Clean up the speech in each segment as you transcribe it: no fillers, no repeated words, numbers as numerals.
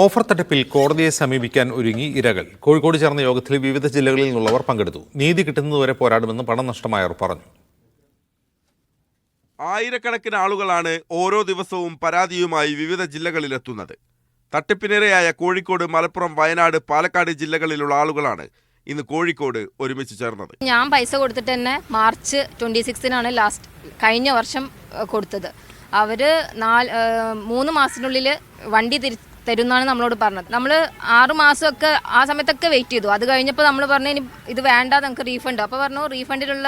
Offer തട്ടിപ്പിൽ കോടതിയെ സമീപിക്കാൻ ഒരുങ്ങി ഇരകൾ. കോഴിക്കോട് ചേർന്ന യോഗത്തിൽ വിവിധ ജില്ലകളിൽ നിന്നുള്ളവർ പങ്കെടുത്തു. നീതി കിട്ടുന്നതുവരെ പോരാടുമെന്ന് പണം നഷ്ടമായവർ പറഞ്ഞു. ആയിരക്കണക്കിന് ആളുകളാണ് ഓരോ ദിവസവും പരാതിയുമായി വിവിധ ജില്ലകളിലെത്തുന്നത്. തട്ടിപ്പിനിരയായ കോഴിക്കോട്, മലപ്പുറം, വയനാട്, പാലക്കാട് ജില്ലകളിലുള്ള ആളുകളാണ് ഇന്ന് കോഴിക്കോട് ഒരുമിച്ച് ചേർന്നത്. ഞാൻ പൈസ കൊടുത്തിട്ട് തന്നെ മാർച്ച് 26-നാണ് കഴിഞ്ഞ വർഷം കൊടുത്തത്. അവര് 3 മാസത്തിനുള്ളിൽ വണ്ടി തരുന്നാണ് നമ്മളോട് പറഞ്ഞത്. നമ്മൾ 6 മാസമൊക്കെ ആ സമയത്തൊക്കെ വെയിറ്റ് ചെയ്തു. അത് കഴിഞ്ഞപ്പോൾ നമ്മൾ പറഞ്ഞു ഇനി ഇത് വേണ്ട, നമുക്ക് റീഫണ്ട്. അപ്പോൾ പറഞ്ഞു റീഫണ്ടിലുള്ള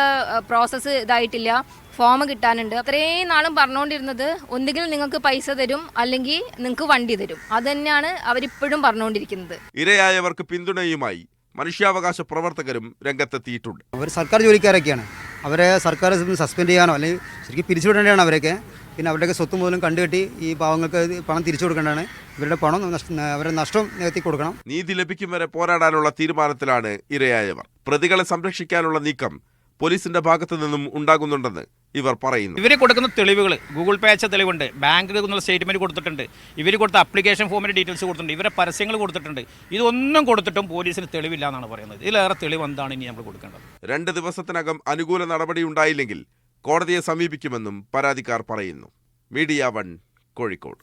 പ്രോസസ്സ് ഇതായിട്ടില്ല, ഫോം കിട്ടാനുണ്ട്. അത്രയും നാളും പറഞ്ഞുകൊണ്ടിരുന്നത് ഒന്നുകിൽ നിങ്ങൾക്ക് പൈസ തരും അല്ലെങ്കിൽ നിങ്ങൾക്ക് വണ്ടി തരും. അത് തന്നെയാണ് അവരിപ്പോഴും പറഞ്ഞുകൊണ്ടിരിക്കുന്നത്. ഇരയായവർക്ക് പിന്തുണയുമായി മനുഷ്യാവകാശ പ്രവർത്തകരും രംഗത്തെത്തിയിട്ടുണ്ട്. അവർ സർക്കാർ ജോലിക്കാരൊക്കെയാണ്. അവരെ സർക്കാർ സസ്പെൻഡ് ചെയ്യാനോ അല്ലെങ്കിൽ ശരിക്കും പിരിച്ചുവിടേണ്ടതാണ് അവരൊക്കെ. പിന്നെ അവരുടെയൊക്കെ സ്വത്ത് മുതലും കണ്ടുകെട്ടി ഈ പാവങ്ങൾക്ക് പണം തിരിച്ചു കൊടുക്കേണ്ടതാണ്. ഇവരുടെ പണം അവരുടെ നഷ്ടം നികത്തി കൊടുക്കണം. നീതി ലഭിക്കും വരെ പോരാടാനുള്ള തീരുമാനത്തിലാണ് ഇരയായവർ. പ്രതികളെ സംരക്ഷിക്കാനുള്ള നീക്കം പോലീസിന്റെ ഭാഗത്തു നിന്നും ഉണ്ടാകുന്നുണ്ടെന്ന് ഇവർ പറയുന്നു. ഇവർ കൊടുക്കുന്ന തെളിവുകൾ ഗൂഗിൾ പേ അയച്ച തെളിവുണ്ട്, ബാങ്കിൽ നിന്നുള്ള സ്റ്റേറ്റ്മെന്റ് കൊടുത്തിട്ടുണ്ട്, ഇവർ കൊടുത്ത അപ്ലിക്കേഷൻ ഫോമിന്റെ ഡീറ്റെയിൽസ് കൊടുത്തിട്ടുണ്ട്, ഇവരെ പരസ്യങ്ങൾ കൊടുത്തിട്ടുണ്ട്. ഇതൊന്നും കൊടുത്തിട്ടും പോലീസിന് തെളിവില്ല എന്നാണ് പറയുന്നത്. ഇതിലേറെ തെളിവ് എന്താണ് ഇനി നമ്മൾ കൊടുക്കേണ്ടത്? 2 ദിവസത്തിനകം അനുകൂല നടപടി ഉണ്ടായില്ലെങ്കിൽ കോടതിയെ സമീപിക്കുമെന്നും പരാതിക്കാർ പറയുന്നു. മീഡിയ 1 കോഴിക്കോട്.